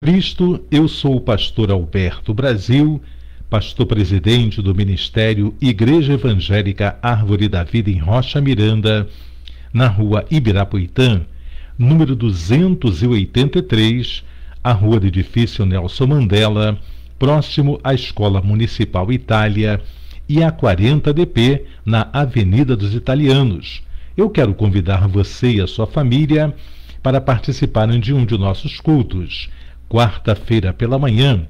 Cristo, eu sou o pastor Alberto Brasil, pastor presidente do Ministério Igreja Evangélica Árvore da Vida em Rocha Miranda, na rua Ibirapuitã, número 283, a rua do edifício Nelson Mandela, próximo à Escola Municipal Itália e a 40DP, na Avenida dos Italianos. Eu quero convidar você e a sua família para participarem de um de nossos cultos. Quarta-feira pela manhã,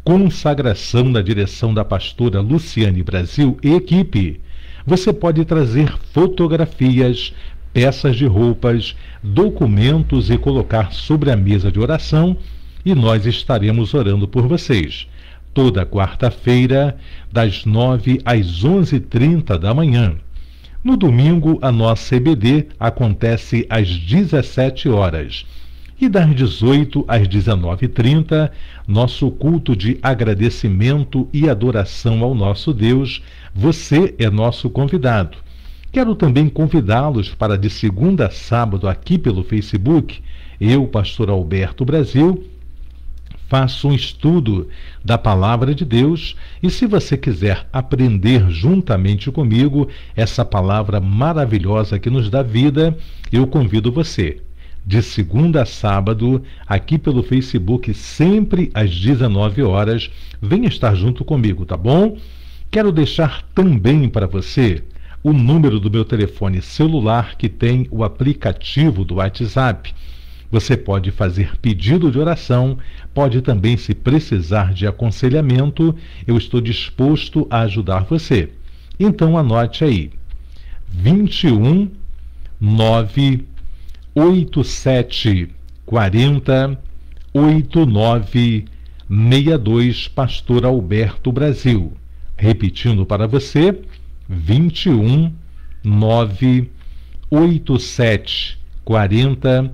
consagração na direção da pastora Luciane Brasil e equipe. Você pode trazer fotografias, peças de roupas, documentos e colocar sobre a mesa de oração e nós estaremos orando por vocês. Toda quarta-feira, das 9 às 11h30 da manhã. No domingo, a nossa EBD acontece às 17 horas. E das 18 às 19h30, nosso culto de agradecimento e adoração ao nosso Deus. Você é nosso convidado. Quero também convidá-los para de segunda a sábado aqui pelo Facebook. Eu, pastor Alberto Brasil, faço um estudo da Palavra de Deus e se você quiser aprender juntamente comigo essa palavra maravilhosa que nos dá vida, eu convido você. De segunda a sábado, aqui pelo Facebook, sempre às 19 horas, venha estar junto comigo, tá bom? Quero deixar também para você o número do meu telefone celular que tem o aplicativo do WhatsApp. Você pode fazer pedido de oração, pode também, se precisar de aconselhamento, eu estou disposto a ajudar você. Então anote aí, 21 9 8740 8962, pastor Alberto Brasil. Repetindo para você, 21 9 8740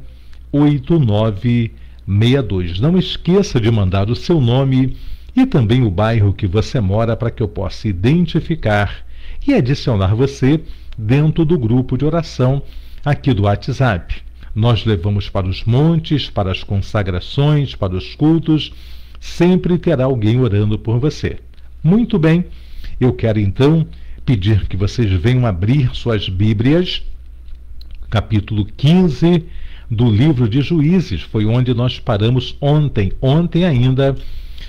8962. Não esqueça de mandar o seu nome e também o bairro que você mora para que eu possa identificar e adicionar você dentro do grupo de oração aqui do WhatsApp. Nós levamos para os montes, para as consagrações, para os cultos. Sempre terá alguém orando por você. Muito bem, eu quero então pedir que vocês venham abrir suas Bíblias, capítulo 15 do livro de Juízes. Foi onde nós paramos ontem. Ontem ainda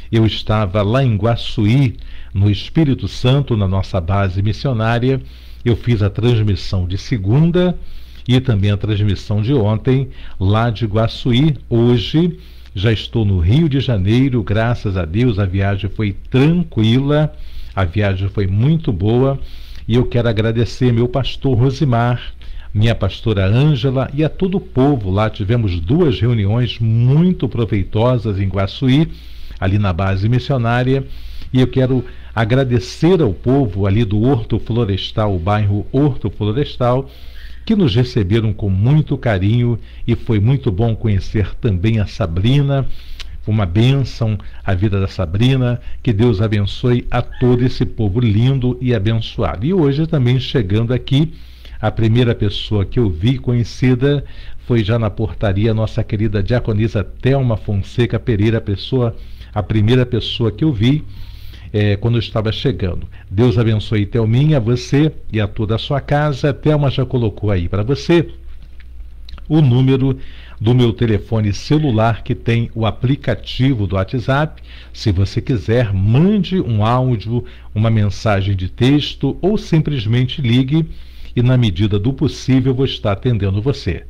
eu estava lá em Guaçuí, no Espírito Santo, na nossa base missionária. Eu fiz a transmissão de segunda e também a transmissão de ontem, lá de Guaçuí. Hoje já estou no Rio de Janeiro, graças a Deus, a viagem foi tranquila, a viagem foi muito boa, e eu quero agradecer meu pastor Rosimar, minha pastora Ângela e a todo o povo lá. Tivemos 2 reuniões muito proveitosas em Guaçuí, ali na base missionária, e eu quero agradecer ao povo ali do Horto Florestal, o bairro Horto Florestal, que nos receberam com muito carinho, e foi muito bom conhecer também a Sabrina. Foi uma bênção a vida da Sabrina. Que Deus abençoe a todo esse povo lindo e abençoado. E hoje também chegando aqui, a primeira pessoa que eu vi conhecida foi já na portaria a nossa querida diaconisa Thelma Fonseca Pereira, a primeira pessoa que eu vi quando eu estava chegando. Deus abençoe, Thelminha, você e a toda a sua casa. A Thelma já colocou aí para você o número do meu telefone celular que tem o aplicativo do WhatsApp. Se você quiser, mande um áudio, uma mensagem de texto ou simplesmente ligue e na medida do possível eu vou estar atendendo você.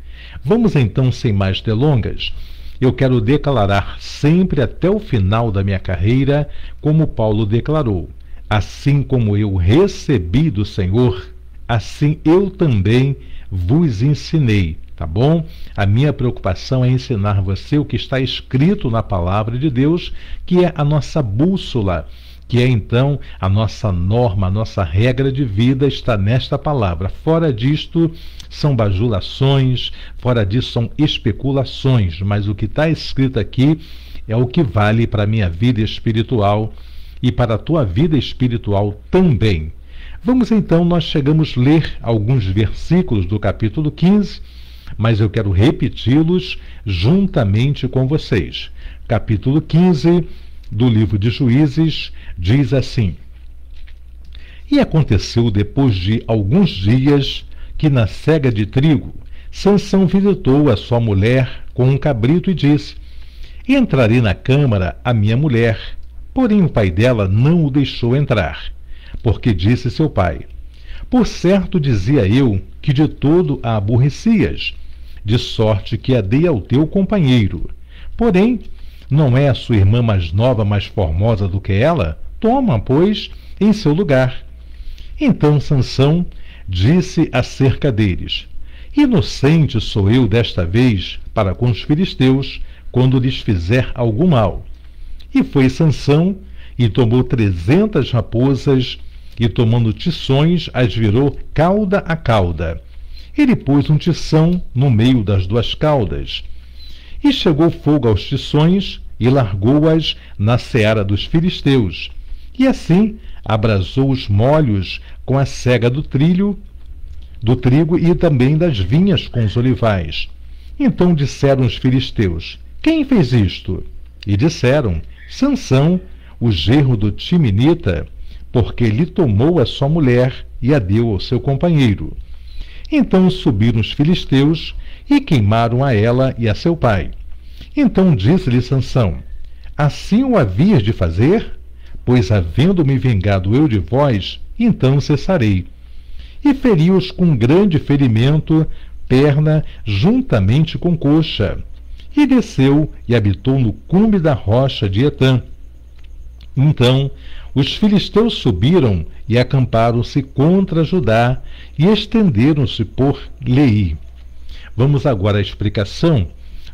Vamos então, sem mais delongas. Eu quero declarar sempre até o final da minha carreira, como Paulo declarou: assim como eu recebi do Senhor, assim eu também vos ensinei. Tá bom? A minha preocupação é ensinar você o que está escrito na palavra de Deus, que é a nossa bússola, que é então a nossa norma, a nossa regra de vida está nesta palavra. Fora disto são bajulações, fora disso são especulações, mas o que está escrito aqui é o que vale para a minha vida espiritual e para a tua vida espiritual também. Vamos então, nós chegamos a ler alguns versículos do capítulo 15, mas eu quero repeti-los juntamente com vocês. capítulo 15 do livro de Juízes, diz assim: E aconteceu depois de alguns dias que na cega de trigo Sansão visitou a sua mulher com um cabrito e disse: Entrarei na câmara a minha mulher. Porém o pai dela não o deixou entrar, porque disse seu pai: Por certo dizia eu que de todo a aborrecias, de sorte que a dei ao teu companheiro. Porém, não é a sua irmã mais nova, mais formosa do que ela? Toma, pois, em seu lugar. Então Sansão disse acerca deles: Inocente sou eu desta vez para com os filisteus, quando lhes fizer algum mal. E foi Sansão e tomou 300 raposas, e tomando tições as virou cauda a cauda. Ele pôs um tição no meio das duas caudas. E chegou fogo aos tições e largou-as na seara dos filisteus. E assim abrasou os molhos com a sega do trigo e também das vinhas com os olivais. Então disseram os filisteus: Quem fez isto? E disseram: Sansão, o genro do Timinita, porque lhe tomou a sua mulher e a deu ao seu companheiro. Então subiram os filisteus e queimaram a ela e a seu pai. Então disse-lhe Sansão: Assim o havias de fazer? Pois havendo-me vingado eu de vós, então cessarei. E feriu-os com grande ferimento, perna juntamente com coxa. E desceu e habitou no cume da rocha de Etã. Então os filisteus subiram e acamparam-se contra Judá e estenderam-se por Leí. Vamos agora à explicação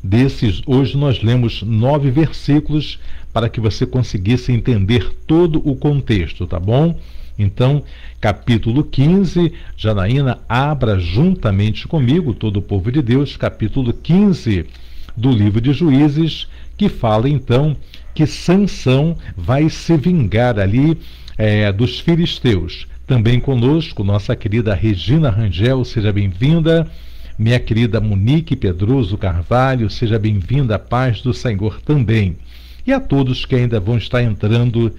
desses. Hoje nós lemos 9 versículos para que você conseguisse entender todo o contexto, tá bom? Então, capítulo 15, Janaína, abra juntamente comigo, todo o povo de Deus, capítulo 15 do livro de Juízes, que fala então que Sansão vai se vingar ali dos filisteus. Também conosco, nossa querida Regina Rangel, seja bem-vinda. Minha querida Monique Pedroso Carvalho, seja bem-vinda, a paz do Senhor também. E a todos que ainda vão estar entrando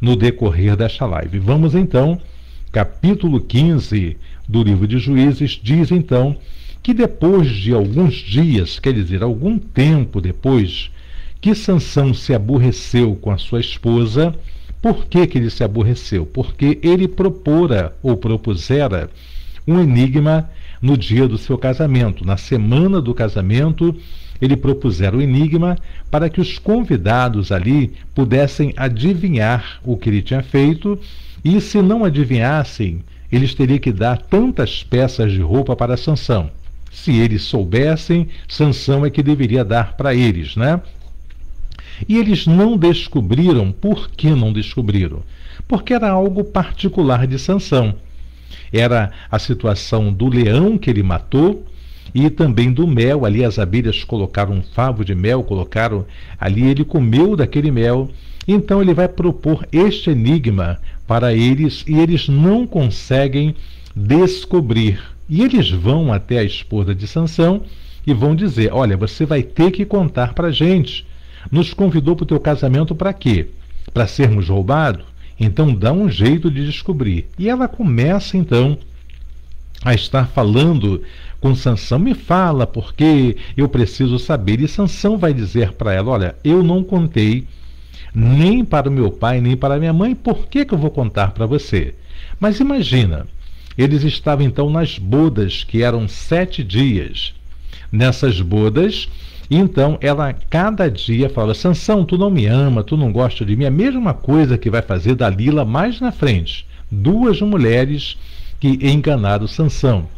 no decorrer desta live. Vamos então, capítulo 15 do livro de Juízes, diz então que depois de alguns dias, quer dizer, algum tempo depois, que Sansão se aborreceu com a sua esposa. Por que ele se aborreceu? Porque ele propusera um enigma no dia do seu casamento. Na semana do casamento, ele propusera o enigma para que os convidados ali pudessem adivinhar o que ele tinha feito, e se não adivinhassem, eles teriam que dar tantas peças de roupa para Sansão. Se eles soubessem, Sansão é que deveria dar para eles, né? E eles não descobriram. Por que não descobriram? Porque era algo particular de Sansão. Era a situação do leão que ele matou e também do mel. Ali as abelhas colocaram um favo de mel, colocaram ali, ele comeu daquele mel. Então ele vai propor este enigma para eles e eles não conseguem descobrir. E eles vão até a esposa de Sansão e vão dizer: olha, você vai ter que contar para a gente. Nos convidou para o teu casamento para quê? Para sermos roubados? Então dá um jeito de descobrir. E ela começa então a estar falando com Sansão: me fala, porque eu preciso saber. E Sansão vai dizer para ela: olha, eu não contei nem para o meu pai, nem para a minha mãe, por que eu vou contar para você? Mas imagina, eles estavam então nas bodas, que eram 7 dias. Nessas bodas, então ela cada dia fala: Sansão, tu não me ama, tu não gosta de mim. A mesma coisa que vai fazer Dalila mais na frente. 2 mulheres que enganaram Sansão.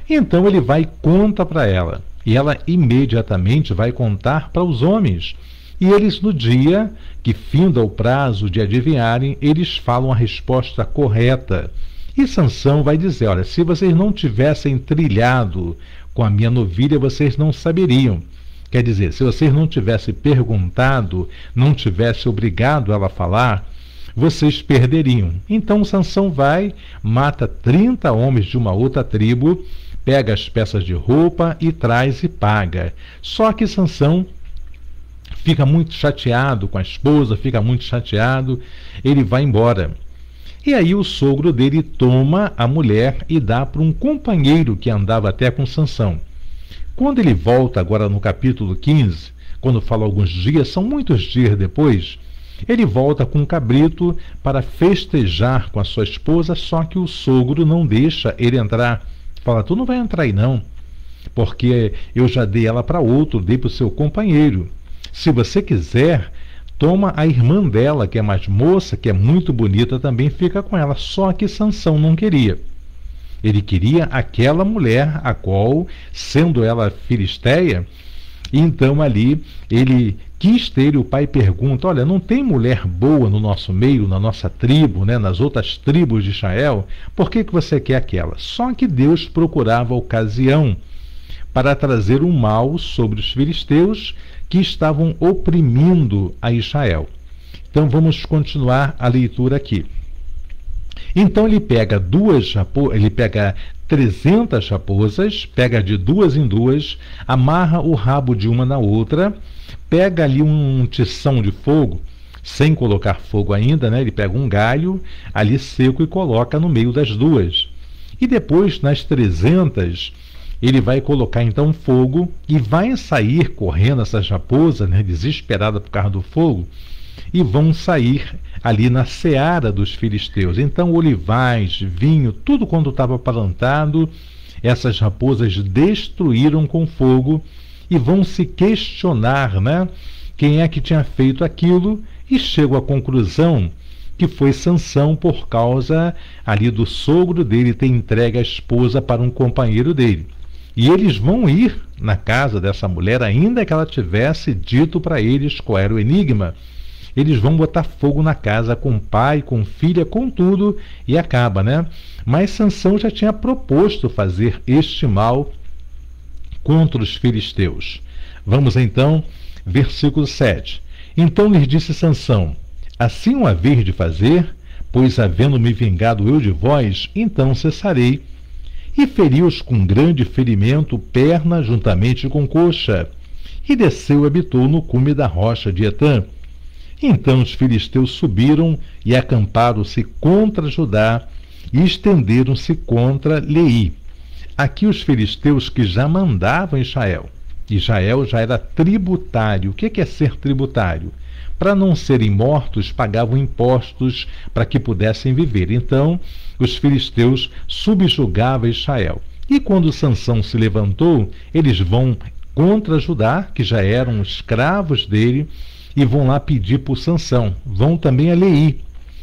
Então ele vai e conta para ela. E ela imediatamente vai contar para os homens. E eles, no dia que finda o prazo de adivinharem, eles falam a resposta correta. E Sansão vai dizer: olha, se vocês não tivessem trilhado com a minha novilha, vocês não saberiam. Quer dizer, se vocês não tivessem perguntado, não tivessem obrigado ela a falar, vocês perderiam. Então Sansão vai, mata 30 homens de uma outra tribo, pega as peças de roupa e traz e paga. Só que Sansão fica muito chateado com a esposa, fica muito chateado, ele vai embora. E aí o sogro dele toma a mulher e dá para um companheiro que andava até com Sansão. Quando ele volta agora no capítulo 15, quando fala alguns dias, são muitos dias depois, ele volta com um cabrito para festejar com a sua esposa, só que o sogro não deixa ele entrar. Fala, tu não vai entrar aí não, porque eu já dei ela para outro, dei para o seu companheiro. Se você quiser, toma a irmã dela, que é mais moça, que é muito bonita também, fica com ela. Só que Sansão não queria. Ele queria aquela mulher, a qual, sendo ela filisteia, então ali ele quis ter, o pai pergunta, olha, não tem mulher boa no nosso meio, na nossa tribo, né, nas outras tribos de Israel, por que você quer aquela? Só que Deus procurava ocasião para trazer um mal sobre os filisteus que estavam oprimindo a Israel. Então vamos continuar a leitura aqui. Então ele pega 300 raposas, pega de duas em duas, amarra o rabo de uma na outra, pega ali um tição de fogo, sem colocar fogo ainda, né? Ele pega um galho ali seco e coloca no meio das duas. E depois, nas 300, ele vai colocar então fogo e vai sair correndo essas raposas, né, desesperada por causa do fogo, e vão sair ali na seara dos filisteus. Então olivais, vinho, tudo quando estava plantado, essas raposas destruíram com fogo e vão se questionar, né, quem é que tinha feito aquilo, e chegam à conclusão que foi Sansão, por causa ali do sogro dele ter entregue a esposa para um companheiro dele. E eles vão ir na casa dessa mulher, ainda que ela tivesse dito para eles qual era o enigma. Eles vão botar fogo na casa com pai, com filha, com tudo, e acaba, né? Mas Sansão já tinha proposto fazer este mal contra os filisteus. Vamos então, versículo 7. Então lhes disse Sansão, assim o haver de fazer, pois havendo-me vingado eu de vós, então cessarei. E feriu-os com grande ferimento, perna juntamente com coxa, e desceu e habitou no cume da rocha de Etã. Então os filisteus subiram e acamparam-se contra Judá e estenderam-se contra Leí. Aqui os filisteus que já mandavam em Israel. Israel já era tributário. O que é ser tributário? Para não serem mortos, pagavam impostos para que pudessem viver. Então, os filisteus subjugavam Israel. E quando Sansão se levantou, eles vão contra Judá, que já eram escravos dele, e vão lá pedir por Sansão. Vão também a Leí.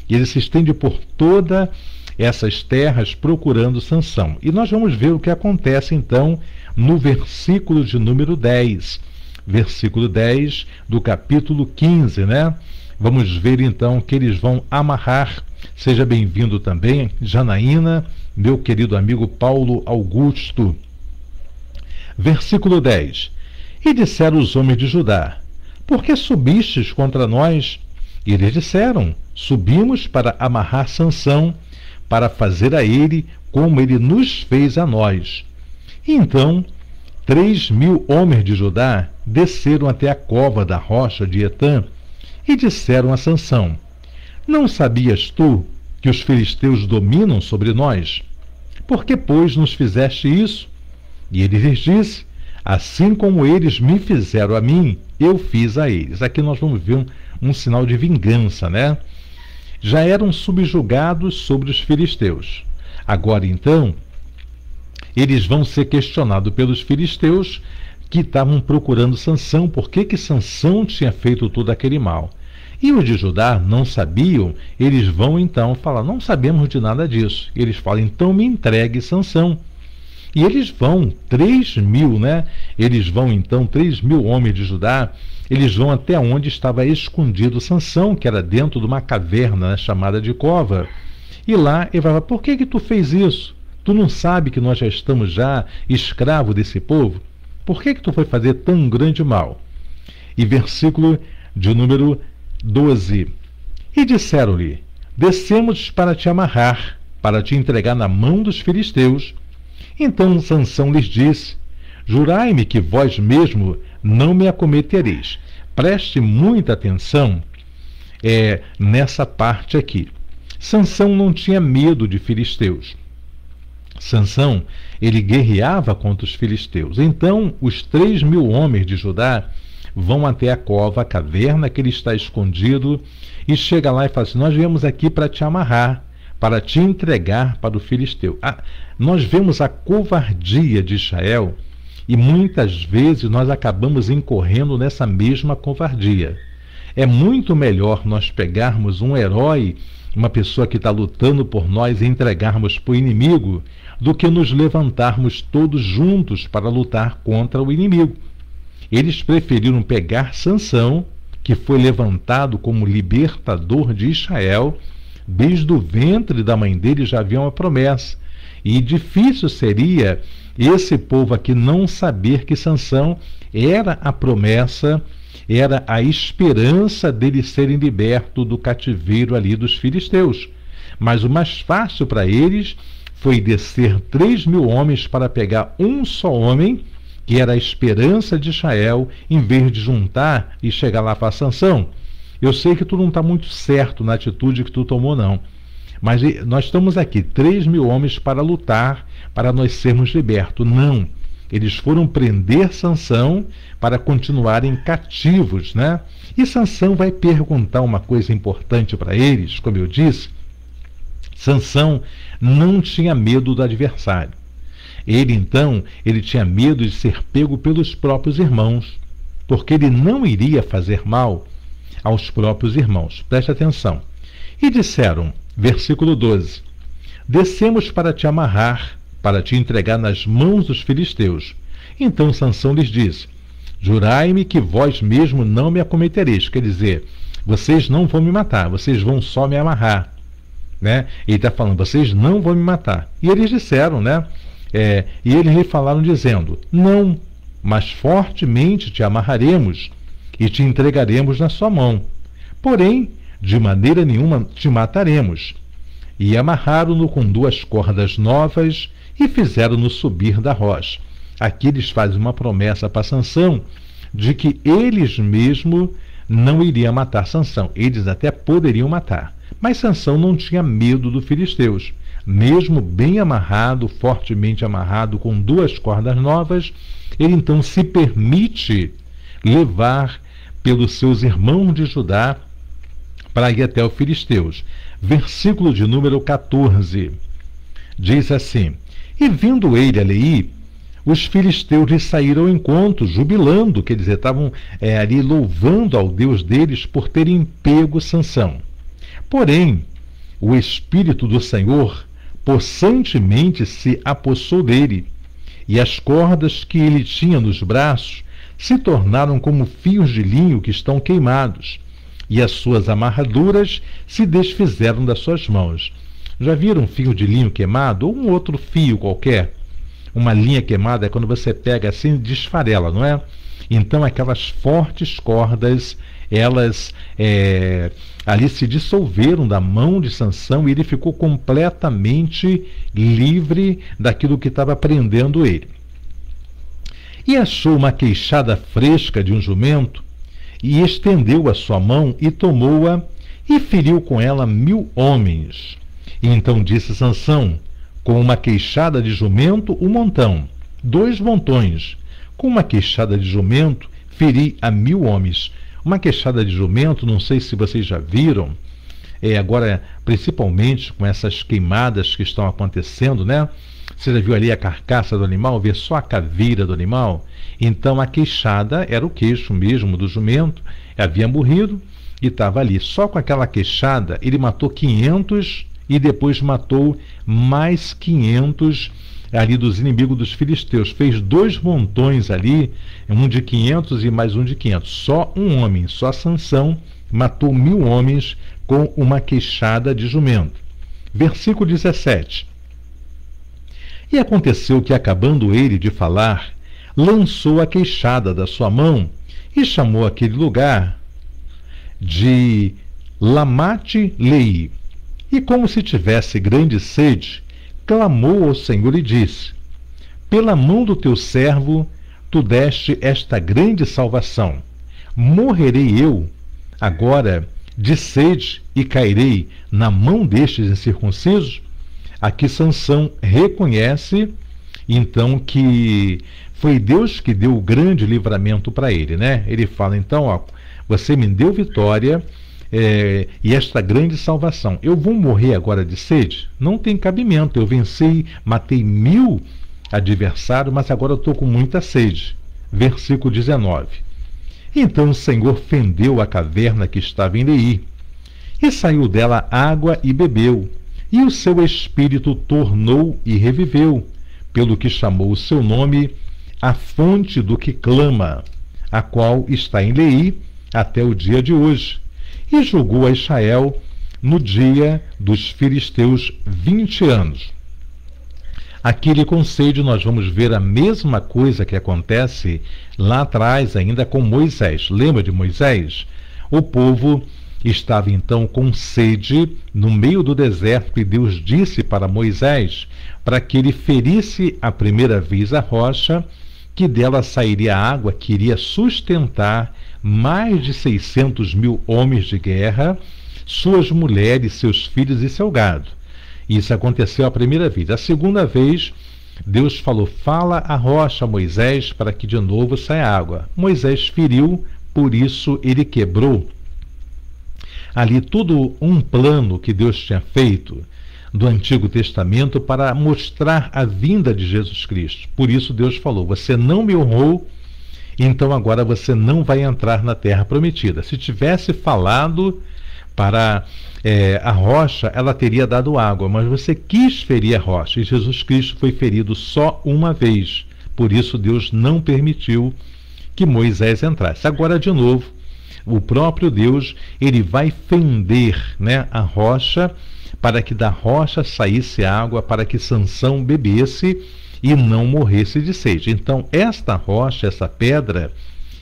E ele se estende por toda essas terras procurando Sansão. E nós vamos ver o que acontece então no versículo de número 10. Versículo 10 do capítulo 15, né? Vamos ver então que eles vão amarrar. Seja bem-vindo também, Janaína, meu querido amigo Paulo Augusto. Versículo 10. E disseram os homens de Judá, por que subistes contra nós? E eles disseram, subimos para amarrar Sansão, para fazer a ele como ele nos fez a nós. E então 3.000 homens de Judá desceram até a cova da rocha de Etã e disseram a Sansão, não sabias tu que os filisteus dominam sobre nós? Por que, pois, nos fizeste isso? E ele lhes disse, assim como eles me fizeram a mim, eu fiz a eles. Aqui nós vamos ver um sinal de vingança, né? Já eram subjugados sobre os filisteus. Agora, então, eles vão ser questionados pelos filisteus que estavam procurando Sansão, por que Sansão tinha feito todo aquele mal. E os de Judá não sabiam, eles vão então falar, não sabemos de nada disso. Eles falam, então me entregue Sansão. E eles vão, 3.000, né? Eles vão então, 3.000 homens de Judá, eles vão até onde estava escondido Sansão, que era dentro de uma caverna, né, chamada de cova. E lá ele vai falar, por que tu fez isso? Tu não sabe que nós já estamos já escravos desse povo? Por que tu foi fazer tão grande mal? E versículo de número 12. E disseram-lhe, descemos para te amarrar, para te entregar na mão dos filisteus. Então Sansão lhes disse, jurai-me que vós mesmo não me acometereis. Preste muita atenção nessa parte aqui. Sansão não tinha medo de filisteus. Sansão, ele guerreava contra os filisteus. Então, os 3.000 homens de Judá vão até a cova, a caverna que ele está escondido, e chega lá e fala assim: nós viemos aqui para te amarrar, para te entregar para o filisteu. Nós vemos a covardia de Israel e muitas vezes nós acabamos incorrendo nessa mesma covardia. É muito melhor nós pegarmos um herói, uma pessoa que está lutando por nós, e entregarmos para o inimigo, do que nos levantarmos todos juntos para lutar contra o inimigo. Eles preferiram pegar Sansão, que foi levantado como libertador de Israel. Desde o ventre da mãe dele já havia uma promessa. E difícil seria esse povo aqui não saber que Sansão era a promessa, era a esperança deles serem libertos do cativeiro ali dos filisteus. Mas o mais fácil para eles foi descer 3.000 homens para pegar um só homem, que era a esperança de Israel, em vez de juntar e chegar lá para Sansão. Eu sei que tu não está muito certo na atitude que tu tomou, não. Mas nós estamos aqui, 3.000 homens para lutar, para nós sermos libertos. Não. Eles foram prender Sansão para continuarem cativos, né? E Sansão vai perguntar uma coisa importante para eles, como eu disse. Sansão não tinha medo do adversário. Ele tinha medo de ser pego pelos próprios irmãos, porque ele não iria fazer mal aos próprios irmãos. Preste atenção. E disseram, versículo 12: descemos para te amarrar, para te entregar nas mãos dos filisteus. Então Sansão lhes disse: jurai-me que vós mesmo não me acometereis. Quer dizer, vocês não vão me matar, vocês vão só me amarrar, né? Ele está falando, vocês não vão me matar. E eles disseram, né? E eles lhe falaram dizendo: não, mas fortemente te amarraremos e te entregaremos na sua mão. Porém, de maneira nenhuma te mataremos. E amarraram-no com 2 cordas novas e fizeram-no subir da rocha. Aqui eles fazem uma promessa para Sansão de que eles mesmos não iriam matar Sansão. Eles até poderiam matar. Mas Sansão não tinha medo dos filisteus. Mesmo bem amarrado, fortemente amarrado, com 2 cordas novas, ele então se permite levar pelos seus irmãos de Judá para ir até os filisteus. Versículo de número 14, diz assim: e vindo ele a Leí, os filisteus lhe saíram ao encontro, jubilando, quer dizer, estavam ali louvando ao Deus deles por terem pego Sansão. Porém, o Espírito do Senhor possantemente se apossou dele, e as cordas que ele tinha nos braços se tornaram como fios de linho que estão queimados, e as suas amarraduras se desfizeram das suas mãos. Já viram um fio de linho queimado? Ou um outro fio qualquer? Uma linha queimada é quando você pega assim e desfarela, não é? Então aquelas fortes cordas, elas ali se dissolveram da mão de Sansão, e ele ficou completamente livre daquilo que estava prendendo ele. E achou uma queixada fresca de um jumento, e estendeu a sua mão e tomou-a, e feriu com ela 1.000 homens. E então disse Sansão: com uma queixada de jumento, 1 montão, 2 montões. Com uma queixada de jumento, feri a 1.000 homens. Uma queixada de jumento, não sei se vocês já viram, agora, principalmente com essas queimadas que estão acontecendo, né? Você já viu ali a carcaça do animal, vê só a caveira do animal? Então a queixada era o queixo mesmo do jumento, havia morrido e estava ali. Só com aquela queixada ele matou 500 e depois matou mais 500 ali dos inimigos dos filisteus. Fez 2 montões ali, um de 500 e mais um de 500. Só um homem, só Sansão, matou 1.000 homens com uma queixada de jumento. Versículo 17. E aconteceu que, acabando ele de falar, lançou a queixada da sua mão e chamou aquele lugar de Lamate-Leí. E como se tivesse grande sede, clamou ao Senhor e disse: pela mão do teu servo tu deste esta grande salvação. morrerei eu agora de sede e cairei na mão destes incircuncisos? Aqui Sansão reconhece então que foi Deus que deu o grande livramento para ele, né? Ele fala então, ó, você me deu vitória e esta grande salvação. Eu vou morrer agora de sede? Não tem cabimento. Eu venci, matei 1000 adversários, mas agora eu estou com muita sede. Versículo 19. Então o Senhor fendeu a caverna que estava em Leí, e saiu dela água e bebeu, e o seu espírito tornou e reviveu, pelo que chamou o seu nome a fonte do que clama, a qual está em Leí até o dia de hoje. E julgou a Israel no dia dos filisteus 20 anos. Aqui lhe concede, nós vamos ver a mesma coisa que acontece lá atrás ainda com Moisés. Lembra de Moisés? O povo estava então com sede no meio do deserto, e Deus disse para Moisés para que ele ferisse a primeira vez a rocha, que dela sairia água que iria sustentar mais de 600.000 homens de guerra, suas mulheres, seus filhos e seu gado. Isso aconteceu a primeira vez. A segunda vez, Deus falou, fala a rocha, Moisés, para que de novo saia água. Moisés feriu, por isso ele quebrou ali tudo um plano que Deus tinha feito do Antigo Testamento para mostrar a vinda de Jesus Cristo. Por isso Deus falou, você não me honrou, então agora você não vai entrar na terra prometida. Se tivesse falado para a rocha, ela teria dado água, mas você quis ferir a rocha, e Jesus Cristo foi ferido só uma vez. Por isso Deus não permitiu que Moisés entrasse. Agora, de novo, o próprio Deus, ele vai fender, né, a rocha, para que da rocha saísse água, para que Sansão bebesse e não morresse de sede. Então, esta rocha, essa pedra,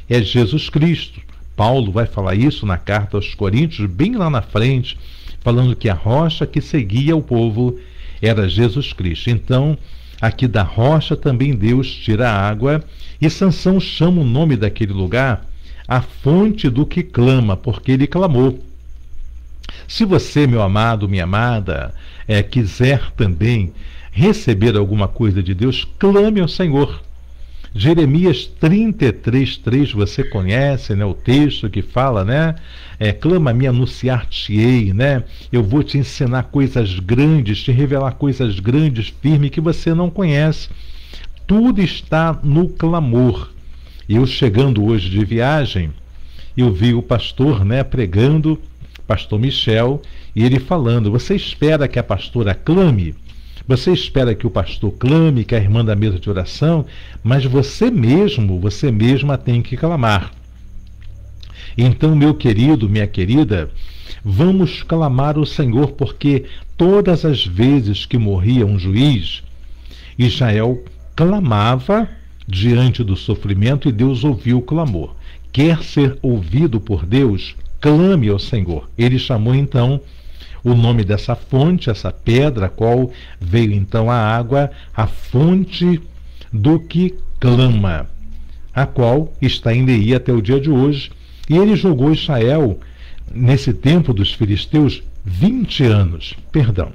é Jesus Cristo. Paulo vai falar isso na carta aos Coríntios, bem lá na frente, falando que a rocha que seguia o povo era Jesus Cristo. Então, aqui da rocha também Deus tira a água, e Sansão chama o nome daquele lugar a fonte do que clama, porque ele clamou. Se você, meu amado, minha amada, quiser também receber alguma coisa de Deus, clame ao Senhor. Jeremias 33:3, você conhece, né, o texto que fala, né? Clama-me, anunciar-te-ei, né? Eu vou te ensinar coisas grandes, te revelar coisas grandes, firmes, que você não conhece. Tudo está no clamor. Eu chegando hoje de viagem, eu vi o pastor, né, pregando, pastor Michel, e ele falando, você espera que a pastora clame? Você espera que o pastor clame, que a irmã da mesa de oração, mas você mesma tem que clamar. Então, meu querido, minha querida, vamos clamar ao Senhor, porque todas as vezes que morria um juiz, Israel clamava diante do sofrimento, e Deus ouviu o clamor. Quer ser ouvido por Deus? Clame ao Senhor. Ele chamou então o nome dessa fonte, essa pedra, a qual veio então a água, a fonte do que clama, a qual está em Leí até o dia de hoje. E ele julgou Israel, nesse tempo dos filisteus, 20 anos. Perdão.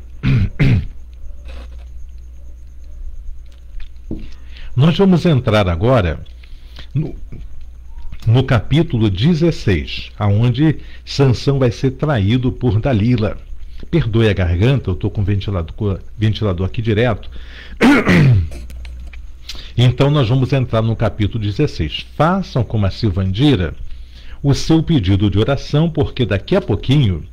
Nós vamos entrar agora no capítulo 16, aonde Sansão vai ser traído por Dalila. Perdoe a garganta, eu estou com o ventilador aqui direto. Então nós vamos entrar no capítulo 16. Façam como a Silvandira o seu pedido de oração, porque daqui a pouquinho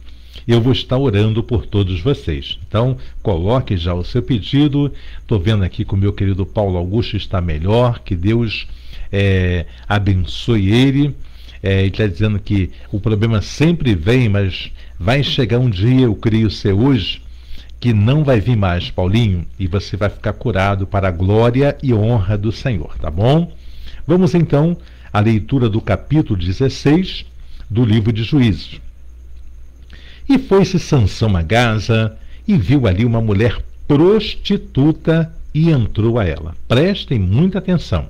eu vou estar orando por todos vocês. Então, coloque já o seu pedido. Estou vendo aqui que o meu querido Paulo Augusto está melhor, que Deus abençoe ele. Ele está dizendo que o problema sempre vem, mas vai chegar um dia, eu creio ser hoje, que não vai vir mais, Paulinho, e você vai ficar curado para a glória e honra do Senhor, tá bom? Vamos então à leitura do capítulo 16 do livro de Juízes. E foi-se Sansão a Gaza, e viu ali uma mulher prostituta, e entrou a ela. Prestem muita atenção.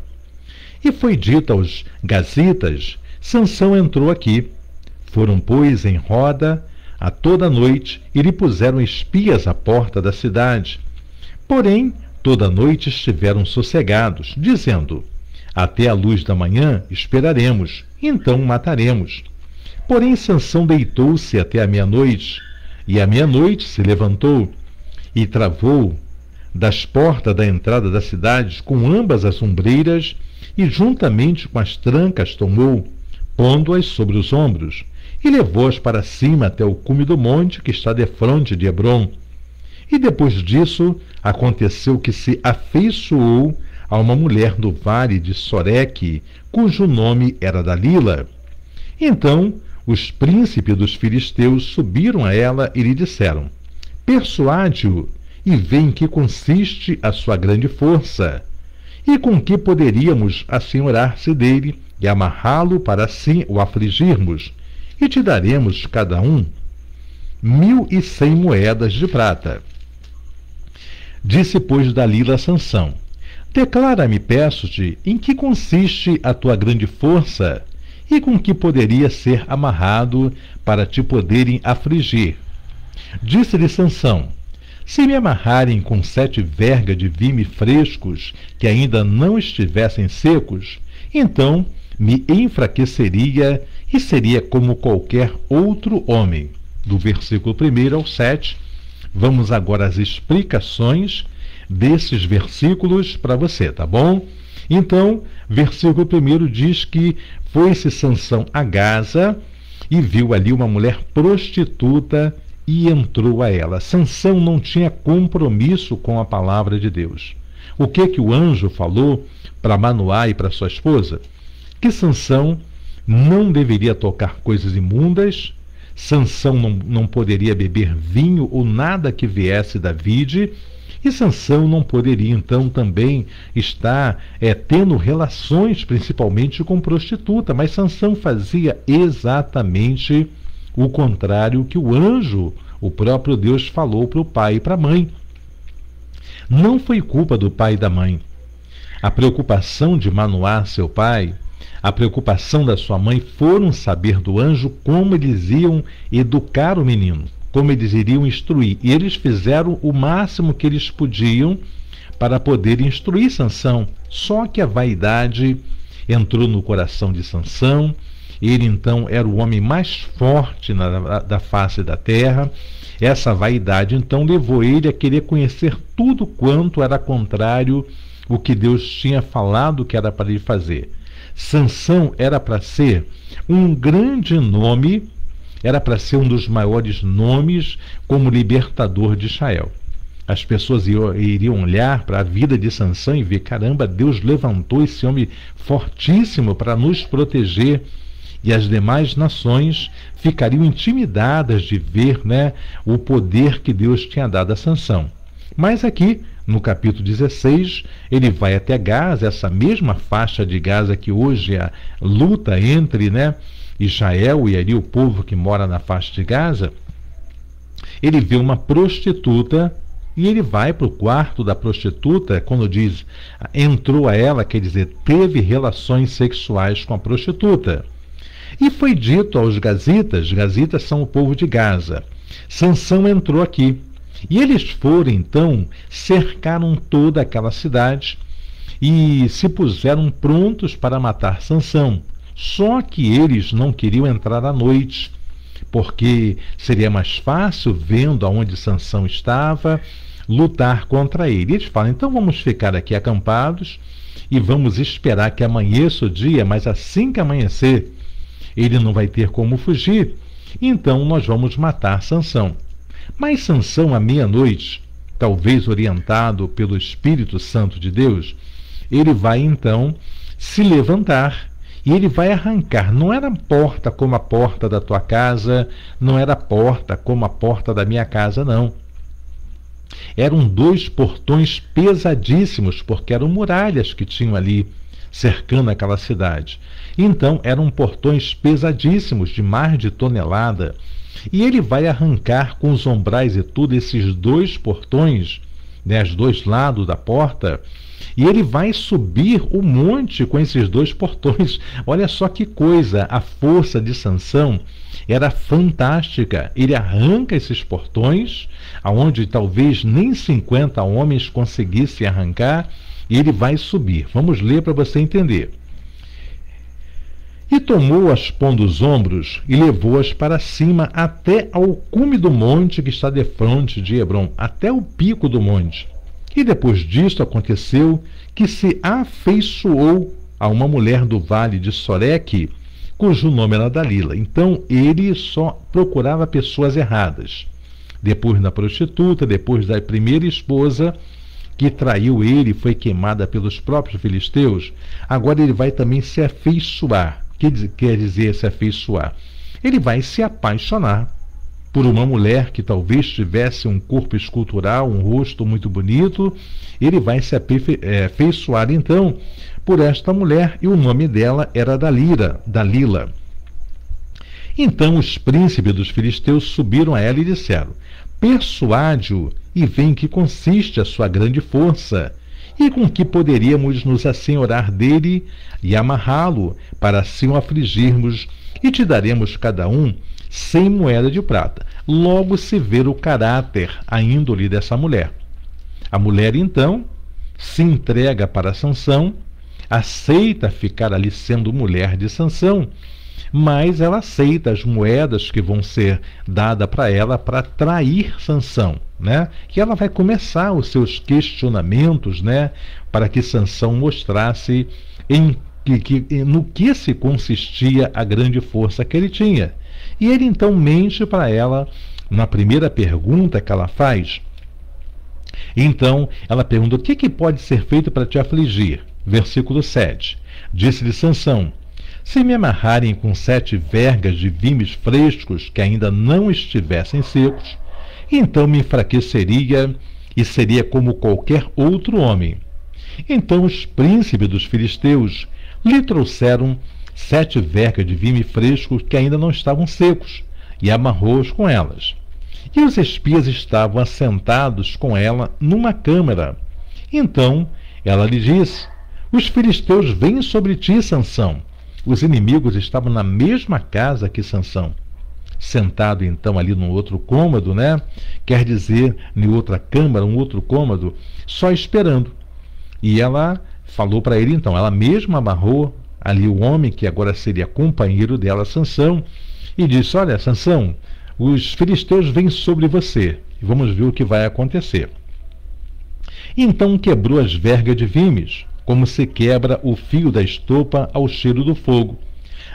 E foi dito aos gazitas: Sansão entrou aqui. Foram, pois, em roda a toda a noite e lhe puseram espias à porta da cidade. Porém, toda a noite estiveram sossegados, dizendo: até a luz da manhã esperaremos, então mataremos. Porém, Sansão deitou-se até a meia-noite, e à meia-noite se levantou e travou das portas da entrada da cidade com ambas as ombreiras e juntamente com as trancas tomou, pondo-as sobre os ombros, e levou-as para cima até o cume do monte que está defronte de Hebrom. E depois disso aconteceu que se afeiçoou a uma mulher do vale de Soreque, cujo nome era Dalila. Então os príncipes dos filisteus subiram a ela e lhe disseram: persuade-o e vê em que consiste a sua grande força, e com que poderíamos assenhorar-se dele e amarrá-lo para assim o afligirmos, e te daremos cada um 1.100 moedas de prata. Disse, pois, Dalila a Sansão: declara-me, peço-te, em que consiste a tua grande força, e com que poderia ser amarrado para te poderem afligir. Disse-lhe Sansão: se me amarrarem com 7 vergas de vime frescos, que ainda não estivessem secos, então me enfraqueceria e seria como qualquer outro homem. Do versículo 1 ao 7, vamos agora às explicações desses versículos para você, tá bom? Então, versículo 1 diz que foi-se Sansão a Gaza e viu ali uma mulher prostituta e entrou a ela. Sansão não tinha compromisso com a palavra de Deus. O que o anjo falou para Manoá e para sua esposa? Que Sansão não deveria tocar coisas imundas, Sansão não poderia beber vinho ou nada que viesse da vide, e Sansão não poderia então também estar tendo relações principalmente com prostituta, mas Sansão fazia exatamente o contrário que o anjo, o próprio Deus, falou para o pai e para a mãe. Não foi culpa do pai e da mãe. A preocupação de Manoá, seu pai, a preocupação da sua mãe foram saber do anjo como eles iam educar o menino, como eles iriam instruir. E eles fizeram o máximo que eles podiam para poder instruir Sansão. Só que a vaidade entrou no coração de Sansão. Ele então era o homem mais forte da face da terra. Essa vaidade então levou ele a querer conhecer tudo quanto era contrário o que Deus tinha falado que era para ele fazer. Sansão era para ser um grande nome, era para ser um dos maiores nomes como libertador de Israel. As pessoas iriam olhar para a vida de Sansão e ver: caramba, Deus levantou esse homem fortíssimo para nos proteger. E as demais nações ficariam intimidadas de ver, o poder que Deus tinha dado a Sansão. Mas aqui, no capítulo 16, ele vai até Gaza, essa mesma faixa de Gaza que hoje é a luta entre Israel e ali o povo que mora na faixa de Gaza. Ele vê uma prostituta e ele vai para o quarto da prostituta. Quando diz entrou a ela, quer dizer, teve relações sexuais com a prostituta. E foi dito aos gazitas são o povo de Gaza: Sansão entrou aqui. E eles foram então, cercaram toda aquela cidade e se puseram prontos para matar Sansão. Só que eles não queriam entrar à noite, porque seria mais fácil, vendo aonde Sansão estava, lutar contra ele. E eles falam: então vamos ficar aqui acampados e vamos esperar que amanheça o dia, mas assim que amanhecer, ele não vai ter como fugir, então nós vamos matar Sansão. Mas Sansão, à meia-noite, talvez orientado pelo Espírito Santo de Deus, ele vai então se levantar e ele vai arrancar. Não era porta como a porta da tua casa, não era porta como a porta da minha casa, não. Eram 2 portões pesadíssimos, porque eram muralhas que tinham ali cercando aquela cidade. Então eram portões pesadíssimos, de mais de tonelada. E ele vai arrancar com os ombrais e tudo esses 2 portões né, os dois lados da porta, e ele vai subir o monte com esses dois portões. Olha só que coisa, a força de Sansão era fantástica. Ele arranca esses portões, aonde talvez nem 50 homens conseguissem arrancar, e ele vai subir. Vamos ler para você entender. E tomou-as pondo os ombros e levou-as para cima até ao cume do monte que está defronte de Hebrom, até o pico do monte. E depois disto aconteceu que se afeiçoou a uma mulher do vale de Soreque, cujo nome era Dalila. Então ele só procurava pessoas erradas. Depois da prostituta, depois da primeira esposa que traiu ele, foi queimada pelos próprios filisteus, agora ele vai também se afeiçoar. O que quer dizer se afeiçoar? Ele vai se apaixonar por uma mulher que talvez tivesse um corpo escultural, um rosto muito bonito. Ele vai se afeiçoar então por esta mulher, e o nome dela era Dalila. Então os príncipes dos filisteus subiram a ela e disseram: persuade-o e vê em que consiste a sua grande força, e com que poderíamos nos assenhorar dele e amarrá-lo, para assim o afligirmos, e te daremos cada um 100 moedas de prata. Logo se vê o caráter, a índole dessa mulher. A mulher então se entrega para Sansão, aceita ficar ali sendo mulher de Sansão, mas ela aceita as moedas que vão ser dadas para ela para trair Sansão, né? E ela vai começar os seus questionamentos, né? Para que Sansão mostrasse no que se consistia a grande força que ele tinha. E ele então mente para ela na primeira pergunta que ela faz. Então ela pergunta: o que pode ser feito para te afligir? Versículo 7. Disse-lhe Sansão: se me amarrarem com 7 vergas de vimes frescos que ainda não estivessem secos, então me enfraqueceria e seria como qualquer outro homem. Então os príncipes dos filisteus lhe trouxeram 7 vergas de vime frescos que ainda não estavam secos, e amarrou-os com elas. E os espias estavam assentados com ela numa câmara. Então ela lhe disse: os filisteus vêm sobre ti, Sansão. Os inimigos estavam na mesma casa que Sansão. Sentado então ali num outro cômodo, né? Quer dizer, em outra câmara, um outro cômodo, só esperando. E ela falou para ele então, ela mesma amarrou ali o homem que agora seria companheiro dela, Sansão, e disse: olha, Sansão, os filisteus vêm sobre você, e vamos ver o que vai acontecer. Então quebrou as vergas de vimes, como se quebra o fio da estopa ao cheiro do fogo.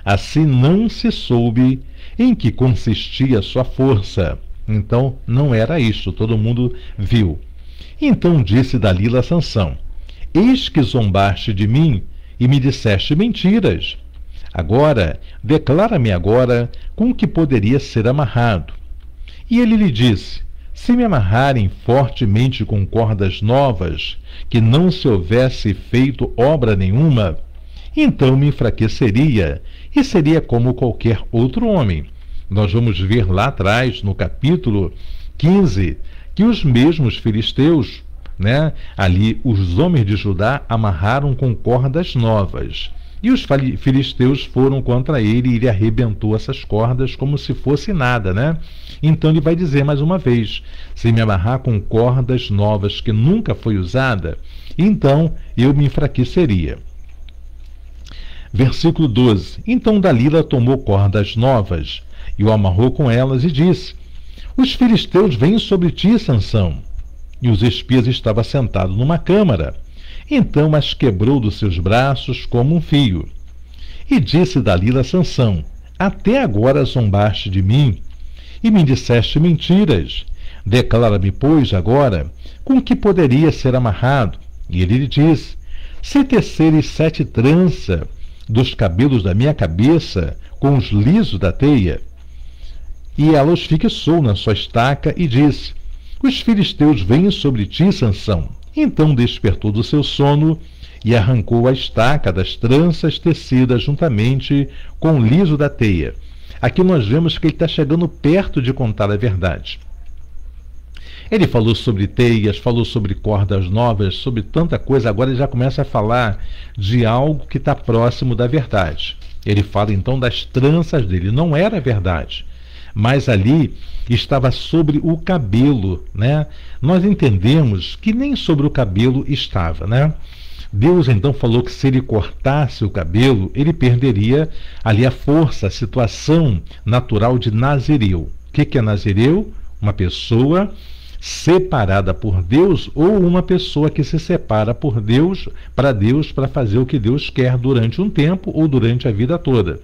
Assim não se soube em que consistia a sua força. Então não era isso, todo mundo viu. Então disse Dalila a Sansão: eis que zombaste de mim e me disseste mentiras. Agora, declara-me agora com que poderia ser amarrado. E ele lhe disse: se me amarrarem fortemente com cordas novas, que não se houvesse feito obra nenhuma, então me enfraqueceria e seria como qualquer outro homem. Nós vamos ver lá atrás, no capítulo 15, que os mesmos filisteus, né, ali os homens de Judá amarraram com cordas novas. E os filisteus foram contra ele e ele arrebentou essas cordas como se fosse nada, né? Então ele vai dizer mais uma vez: se me amarrar com cordas novas que nunca foi usada, então eu me enfraqueceria. Versículo 12. Então Dalila tomou cordas novas e o amarrou com elas e disse: os filisteus vêm sobre ti, Sansão. E os espias estavam sentados numa câmara. Então as quebrou dos seus braços como um fio. E disse Dalila a Sansão: até agora zombaste de mim e me disseste mentiras. Declara-me, pois, agora com que poderia ser amarrado. E ele lhe disse: se teceres 7 tranças dos cabelos da minha cabeça com os lisos da teia. E ela os fixou na sua estaca e disse: os filisteus vêm sobre ti, Sansão. Então despertou do seu sono e arrancou a estaca das tranças tecidas juntamente com o liso da teia. Aqui nós vemos que ele está chegando perto de contar a verdade. Ele falou sobre teias, falou sobre cordas novas, sobre tanta coisa. Agora ele já começa a falar de algo que está próximo da verdade. Ele fala então das tranças dele. Não era verdade, mas ali estava sobre o cabelo, né? Nós entendemos que nem sobre o cabelo estava, né? Deus então falou que se ele cortasse o cabelo, ele perderia ali a força, a situação natural de nazireu. O que é nazireu? Uma pessoa separada por Deus, ou uma pessoa que se separa por Deus, para fazer o que Deus quer durante um tempo ou durante a vida toda.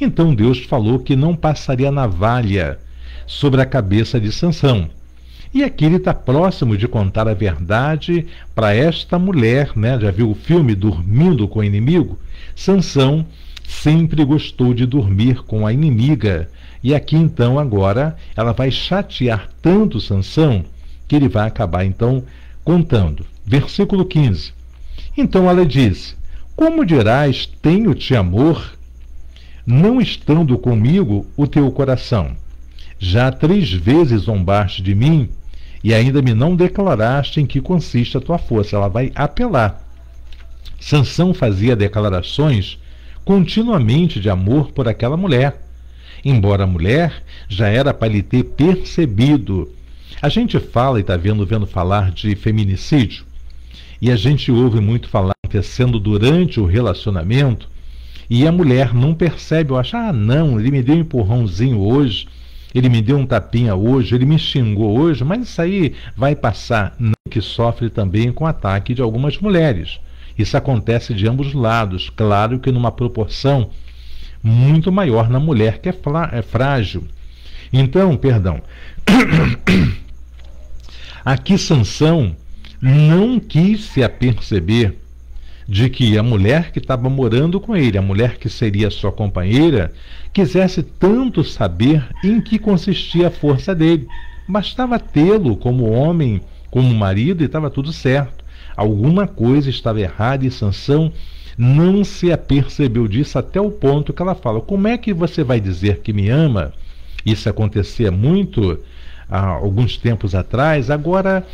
Então Deus falou que não passaria navalha sobre a cabeça de Sansão. E aqui ele está próximo de contar a verdade para esta mulher, né? Já viu o filme Dormindo com o Inimigo? Sansão sempre gostou de dormir com a inimiga. E aqui então agora ela vai chatear tanto Sansão que ele vai acabar então contando. Versículo 15. Então ela disse: como dirás, tenho-te amor, não estando comigo o teu coração? Já 3 vezes zombaste de mim e ainda me não declaraste em que consiste a tua força. Ela vai apelar. Sansão fazia declarações continuamente de amor por aquela mulher, embora a mulher já era para lhe ter percebido. A gente fala e está vendo falar de feminicídio, e a gente ouve muito falar acontecendo durante o relacionamento, e a mulher não percebe, ou acha, não, ele me deu um empurrãozinho hoje, ele me deu um tapinha hoje, ele me xingou hoje, mas isso aí vai passar. Não, que sofre também com o ataque de algumas mulheres. Isso acontece de ambos lados, claro que numa proporção muito maior na mulher, que é frágil. Então, perdão, aqui Sansão não quis se aperceber de que a mulher que estava morando com ele, a mulher que seria sua companheira, quisesse tanto saber em que consistia a força dele. Bastava tê-lo como homem, como marido, e estava tudo certo. Alguma coisa estava errada e Sansão não se apercebeu disso, até o ponto que ela fala: como é que você vai dizer que me ama? Isso acontecia muito há alguns tempos atrás. Agora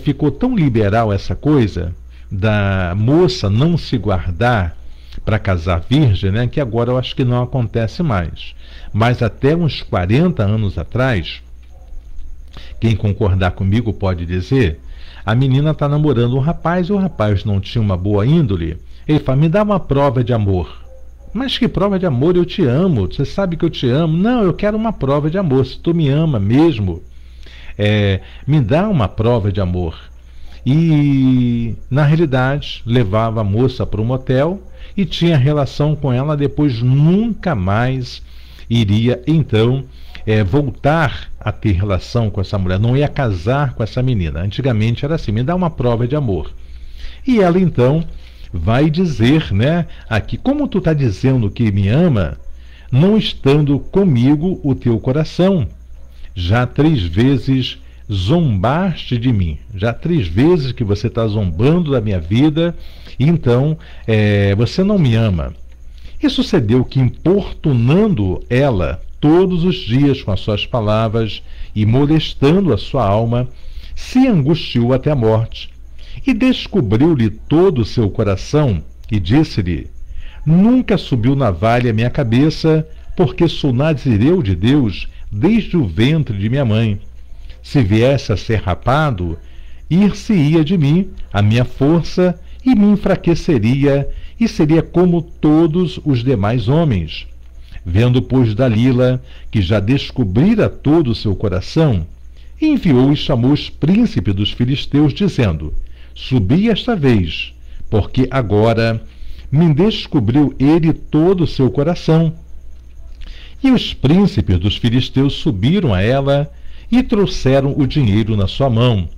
ficou tão liberal essa coisa da moça não se guardar para casar virgem, né, que agora eu acho que não acontece mais. Mas até uns 40 anos atrás, quem concordar comigo pode dizer, a menina está namorando um rapaz e o rapaz não tinha uma boa índole. Ele fala: me dá uma prova de amor. Mas que prova de amor? Eu te amo, você sabe que eu te amo. Não, eu quero uma prova de amor. Se tu me ama mesmo, me dá uma prova de amor. E na realidade levava a moça para um motel e tinha relação com ela, depois nunca mais iria então voltar a ter relação com essa mulher, não ia casar com essa menina. Antigamente era assim: me dá uma prova de amor. E ela então vai dizer, né, aqui: como tu está dizendo que me ama, não estando comigo o teu coração? Já 3 vezes zombaste de mim, já 3 vezes que você está zombando da minha vida, então você não me ama. E sucedeu que, importunando ela todos os dias com as suas palavras e molestando a sua alma, se angustiou até a morte. E descobriu-lhe todo o seu coração e disse-lhe: nunca subiu navalha a minha cabeça, porque sou nazireu de Deus desde o ventre de minha mãe. Se viesse a ser rapado, ir-se-ia de mim a minha força e me enfraqueceria, e seria como todos os demais homens. Vendo, pois, Dalila que já descobrira todo o seu coração, enviou e chamou os príncipes dos filisteus, dizendo: subi esta vez, porque agora me descobriu ele todo o seu coração. E os príncipes dos filisteus subiram a ela e trouxeram o dinheiro na sua mão.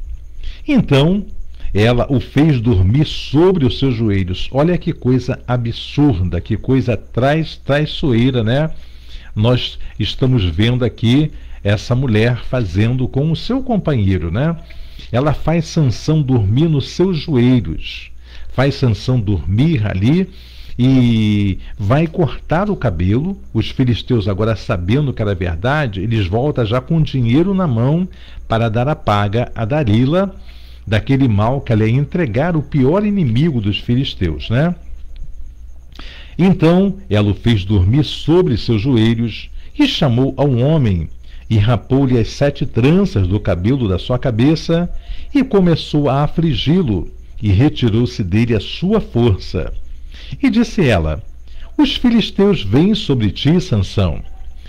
Então ela o fez dormir sobre os seus joelhos. Olha que coisa absurda, que coisa traiçoeira, né? Nós estamos vendo aqui essa mulher fazendo com o seu companheiro, né? Ela faz Sansão dormir nos seus joelhos, faz Sansão dormir ali, e vai cortar o cabelo. Os filisteus, agora sabendo que era verdade, eles voltam já com dinheiro na mão para dar a paga a Dalila daquele mal que ela ia entregar o pior inimigo dos filisteus, né? Então ela o fez dormir sobre seus joelhos e chamou a um homem e rapou-lhe as 7 tranças do cabelo da sua cabeça e começou a afligi-lo e retirou-se dele a sua força. E disse ela: os filisteus vêm sobre ti, Sansão.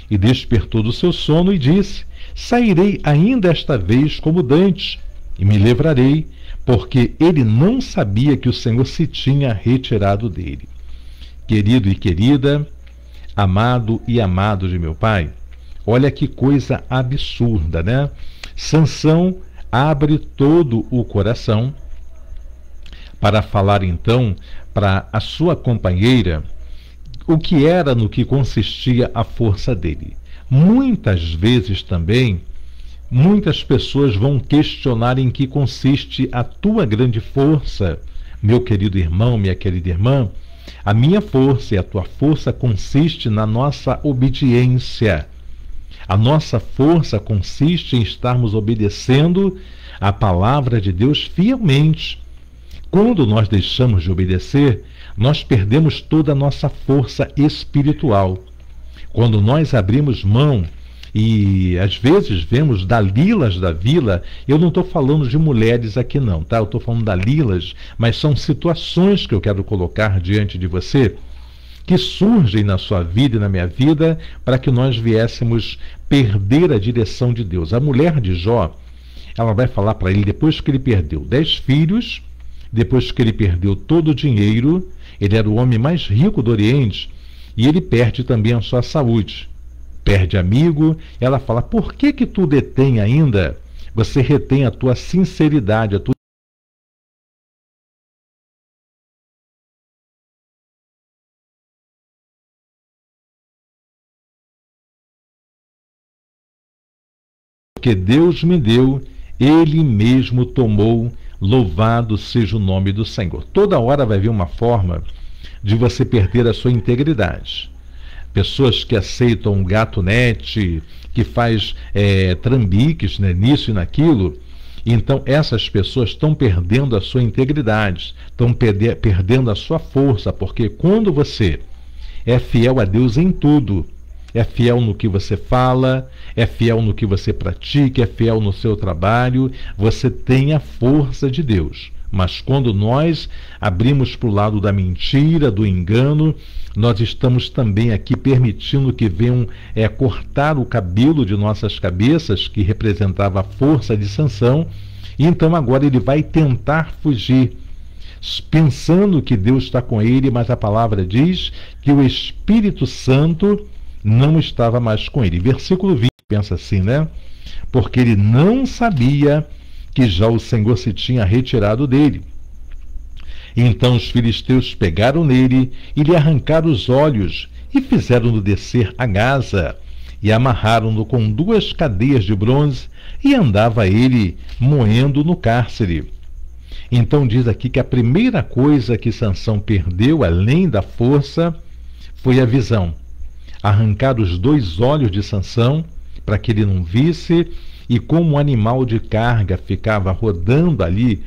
E despertou do seu sono e disse: sairei ainda esta vez como dantes e me livrarei, porque ele não sabia que o Senhor se tinha retirado dele. Querido e querida, amado e amado de meu pai, olha que coisa absurda, né? Sansão abre todo o coração para falar então para a sua companheira o que era, no que consistia a força dele. Muitas vezes também, muitas pessoas vão questionar em que consiste a tua grande força, meu querido irmão, minha querida irmã. A minha força e a tua força consiste na nossa obediência. A nossa força consiste em estarmos obedecendo a palavra de Deus fielmente. Quando nós deixamos de obedecer, nós perdemos toda a nossa força espiritual. Quando nós abrimos mão, e às vezes vemos Dalilas da vila, eu não estou falando de mulheres aqui não, tá? Eu estou falando Dalilas, mas são situações que eu quero colocar diante de você, que surgem na sua vida e na minha vida, para que nós viéssemos perder a direção de Deus. A mulher de Jó, ela vai falar para ele, depois que ele perdeu 10 filhos, depois que ele perdeu todo o dinheiro, ele era o homem mais rico do Oriente, e ele perde também a sua saúde. Perde amigo, ela fala: por que que tu detém ainda? Você retém a tua sinceridade, a tua... Porque Deus me deu, Ele mesmo tomou, louvado seja o nome do Senhor. Toda hora vai vir uma forma de você perder a sua integridade. Pessoas que aceitam um gatunete, que faz trambiques, né, nisso e naquilo. Então essas pessoas estão perdendo a sua integridade, estão perdendo a sua força, porque quando você é fiel a Deus em tudo, é fiel no que você fala, é fiel no que você pratica, é fiel no seu trabalho, você tem a força de Deus. Mas quando nós abrimos para o lado da mentira, do engano, nós estamos também aqui permitindo que venham cortar o cabelo de nossas cabeças, que representava a força de Sansão, e então agora ele vai tentar fugir, pensando que Deus está com ele, mas a palavra diz que o Espírito Santo não estava mais com ele. Versículo 20 pensa assim, né? Porque ele não sabia que já o Senhor se tinha retirado dele. Então os filisteus pegaram nele e lhe arrancaram os olhos e fizeram-no descer a Gaza e amarraram-no com 2 cadeias de bronze e andava ele moendo no cárcere. Então diz aqui que a primeira coisa que Sansão perdeu, além da força, foi a visão. Arrancar os 2 olhos de Sansão para que ele não visse, e como um animal de carga ficava rodando ali